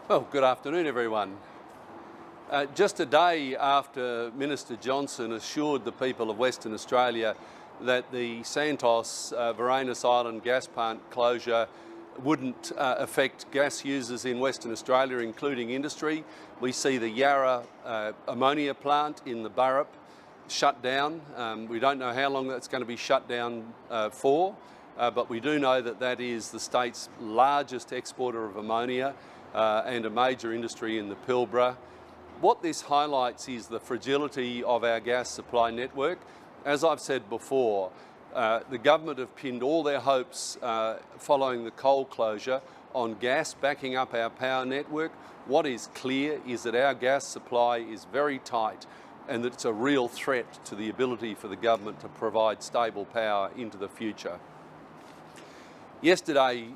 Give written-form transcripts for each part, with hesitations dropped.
Well, good afternoon, everyone. Just a day after Minister Johnston assured the people of Western Australia that the Santos Varanus Island gas plant closure wouldn't affect gas users in Western Australia, including industry, we see the Yarra ammonia plant in the Burrup shut down. We don't know how long that's going to be shut down for, but we do know that that is the state's largest exporter of ammonia and a major industry in the Pilbara. What this highlights is the fragility of our gas supply network. As I've said before, the government have pinned all their hopes following the coal closure on gas backing up our power network. What is clear is that our gas supply is very tight and that it's a real threat to the ability for the government to provide stable power into the future. Yesterday,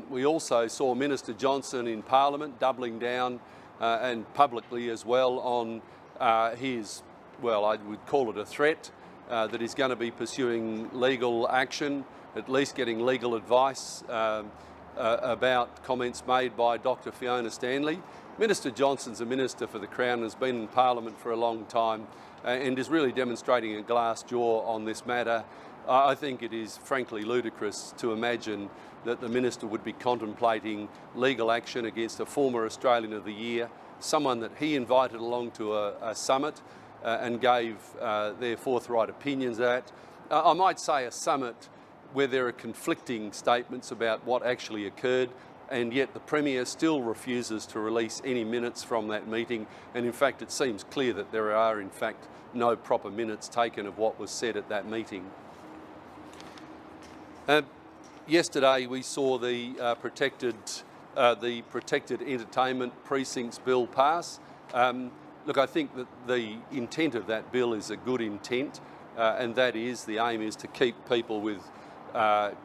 we also saw Minister Johnston in Parliament doubling down and publicly as well on his, well, I would call it a threat, that he's going to be pursuing legal action, at least getting legal advice about comments made by Dr. Fiona Stanley. Minister Johnston's a minister for the Crown, has been in Parliament for a long time and is really demonstrating a glass jaw on this matter. I think it is frankly ludicrous to imagine that the minister would be contemplating legal action against a former Australian of the Year, someone that he invited along to a summit and gave their forthright opinions at. I might say a summit where there are conflicting statements about what actually occurred, and yet the Premier still refuses to release any minutes from that meeting, and in fact it seems clear that there are in fact no proper minutes taken of what was said at that meeting. Yesterday we saw the protected entertainment precincts bill pass. Look, I think that the intent of that bill is a good intent, and that is the aim is to keep people with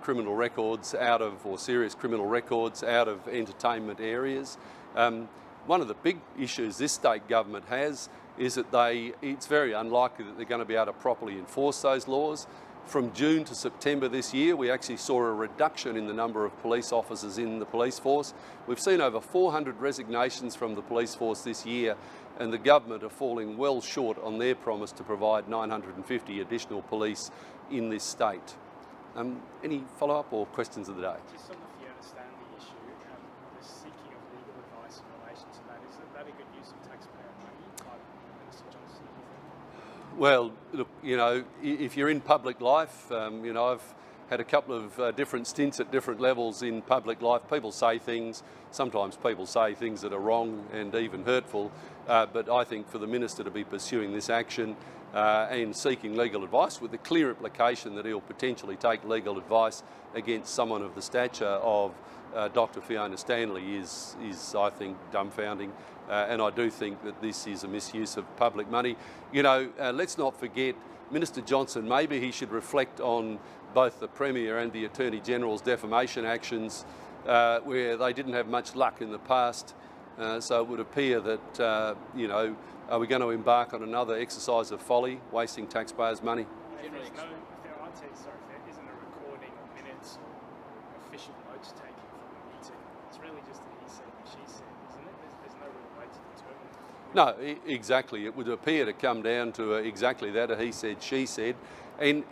criminal records out of, or serious criminal records out of entertainment areas. One of the big issues this state government has is that it's very unlikely that they're going to be able to properly enforce those laws. From June to September this year, we actually saw a reduction in the number of police officers in the police force. We've seen over 400 resignations from the police force this year, and the government are falling well short on their promise to provide 950 additional police in this state. Any follow-up or questions of the day? Just on the Fiona Stanley issue, the seeking of legal advice in relation to that, is that a good use of taxpayer money by Minister Johnston? Well, look, you know, if you're in public life, you know, I've had a couple of different stints at different levels in public life. People say things, sometimes people say things that are wrong and even hurtful, but I think for the Minister to be pursuing this action and seeking legal advice with the clear implication that he'll potentially take legal advice against someone of the stature of Dr. Fiona Stanley is I think, dumbfounding. And I do think that this is a misuse of public money. You know, let's not forget, Minister Johnston, maybe he should reflect on both the Premier and the Attorney-General's defamation actions where they didn't have much luck in the past. So it would appear that, you know, are we going to embark on another exercise of folly, wasting taxpayers' money? If there isn't a recording or minutes or official notes taken from the meeting, it's really just a he said and she said, isn't it? There's no real way to determine. No, exactly. It would appear to come down to exactly that, a he said, she said. And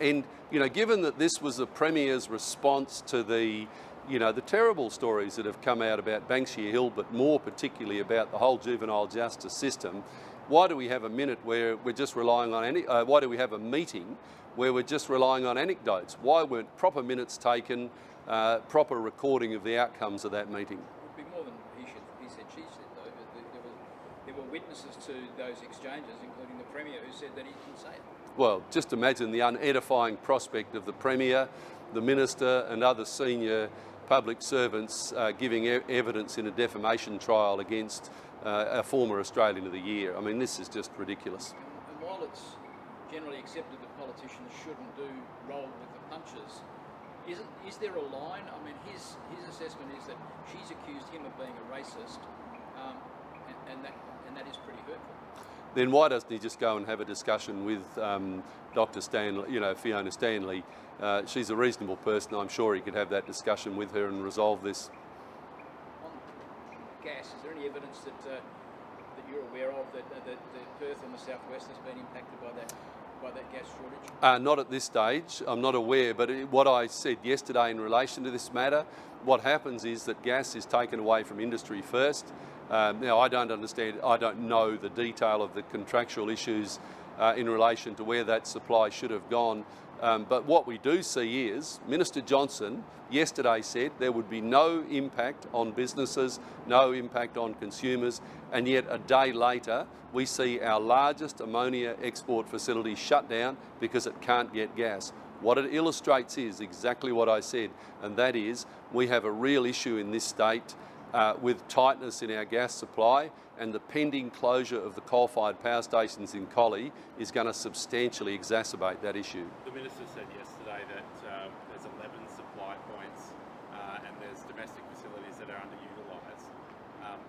you know, given that this was the Premier's response to the terrible stories that have come out about Banksia Hill, but more particularly about the whole juvenile justice system, why do we have a minute where we're just relying on why do we have a meeting where we're just relying on anecdotes? Why weren't proper minutes taken, proper recording of the outcomes of that meeting? It would be more than he said, she said, though. But there were witnesses to those exchanges, including the Premier, who said that he didn't say it. Well, just imagine the unedifying prospect of the Premier, the Minister and other senior public servants giving evidence in a defamation trial against a former Australian of the Year. I mean, this is just ridiculous. And while it's generally accepted that politicians shouldn't roll with the punches, is there a line? I mean, his assessment is that she's accused him of being a racist, and that is pretty hurtful. Then why doesn't he just go and have a discussion with Dr. Stanley, you know, Fiona Stanley? She's a reasonable person. I'm sure he could have that discussion with her and resolve this. gas. Is there any evidence that that you're aware of that Perth and the southwest has been impacted by that gas shortage? Not at this stage. I'm not aware, but what I said yesterday in relation to this matter, what happens is that gas is taken away from industry first. Now, I don't know the detail of the contractual issues in relation to where that supply should have gone. But what we do see is Minister Johnston yesterday said there would be no impact on businesses, no impact on consumers, and yet a day later we see our largest ammonia export facility shut down because it can't get gas. What it illustrates is exactly what I said, and that is we have a real issue in this state with tightness in our gas supply, and the pending closure of the coal-fired power stations in Collie is going to substantially exacerbate that issue. The Minister said yesterday that there's 11 supply points and there's domestic facilities that are underutilised.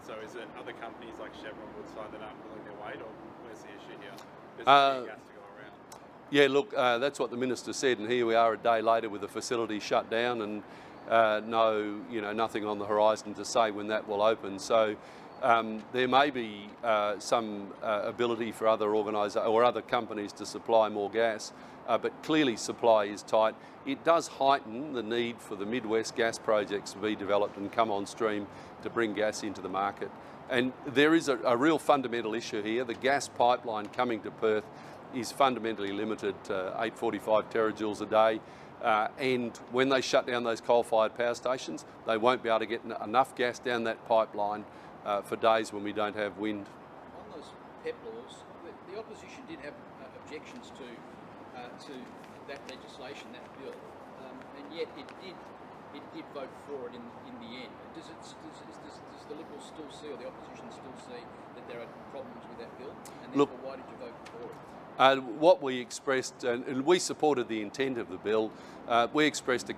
So is it other companies like Chevron, Woodside that aren't pulling their weight, or where's the issue here? There's plenty of gas to go around. Yeah, look, that's what the Minister said, and here we are a day later with the facility shut down and nothing on the horizon to say when that will open. So there may be some ability for other companies to supply more gas, but clearly supply is tight. It does heighten the need for the Midwest gas projects to be developed and come on stream to bring gas into the market. And there is a real fundamental issue here. The gas pipeline coming to Perth is fundamentally limited to 845 terajoules a day. And when they shut down those coal-fired power stations, they won't be able to get enough gas down that pipeline for days when we don't have wind. On those PEP laws, the opposition did have objections to that legislation, that bill, and yet it did vote for it in the end. Does the Liberals still see, or the opposition still see, that there are problems with that bill? And therefore, why did you vote for it? What we expressed, and we supported the intent of the bill, we expressed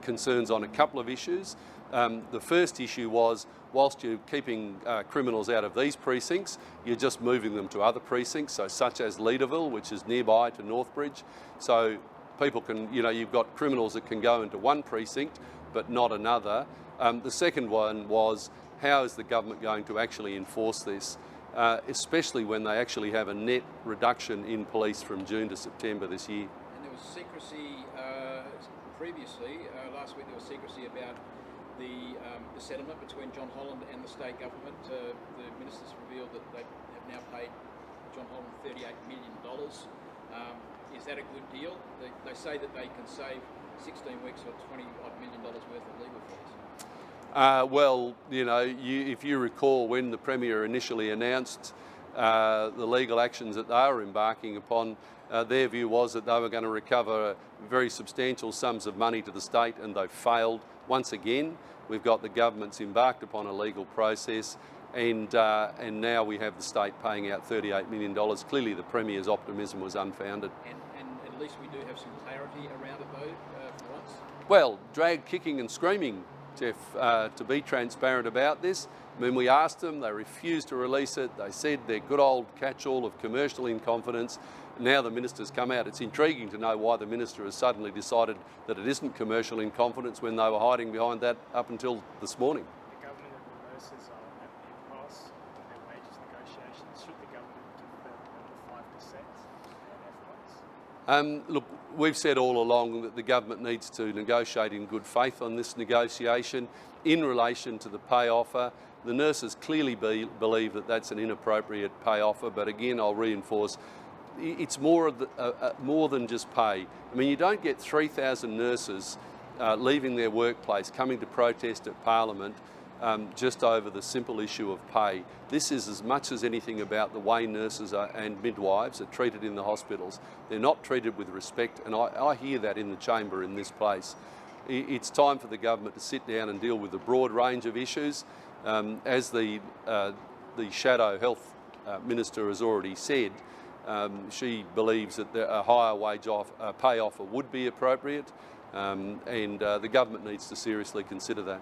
concerns on a couple of issues. The first issue was, whilst you're keeping criminals out of these precincts, you're just moving them to other precincts, so such as Leederville, which is nearby to Northbridge. So people can, you've got criminals that can go into one precinct, but not another. The second one was, how is the government going to actually enforce this? Especially when they actually have a net reduction in police from June to September this year. And there was secrecy previously, last week there was secrecy about the settlement between John Holland and the state government. The ministers revealed that they have now paid John Holland $38 million. Is that a good deal? They say that they can save 16 weeks or $20-odd million worth of legal fees. If you recall when the Premier initially announced the legal actions that they were embarking upon, their view was that they were going to recover very substantial sums of money to the state, and they failed. Once again, we've got the government's embarked upon a legal process, and now we have the state paying out $38 million. Clearly the Premier's optimism was unfounded. And at least we do have some clarity around it though, for once? Well, drag kicking and screaming, Jeff, to be transparent about this. I mean, we asked them, they refused to release it. They said their good old catch-all of commercial incompetence. Now the minister's come out. It's intriguing to know why the minister has suddenly decided that it isn't commercial incompetence when they were hiding behind that up until this morning. The government and the nurses are at the impasse in their wages negotiations. Should the government give them the 5% in efforts? Look, we've said all along that the government needs to negotiate in good faith on this negotiation in relation to the pay offer. The nurses clearly believe that that's an inappropriate pay offer, but again, I'll reinforce, it's more than just pay. I mean, you don't get 3,000 nurses leaving their workplace, coming to protest at Parliament just over the simple issue of pay. This is as much as anything about the way nurses and midwives are treated in the hospitals. They're not treated with respect, and I hear that in the chamber in this place. It's time for the government to sit down and deal with a broad range of issues. As the Shadow Health Minister has already said, she believes that a higher pay offer would be appropriate, and the government needs to seriously consider that.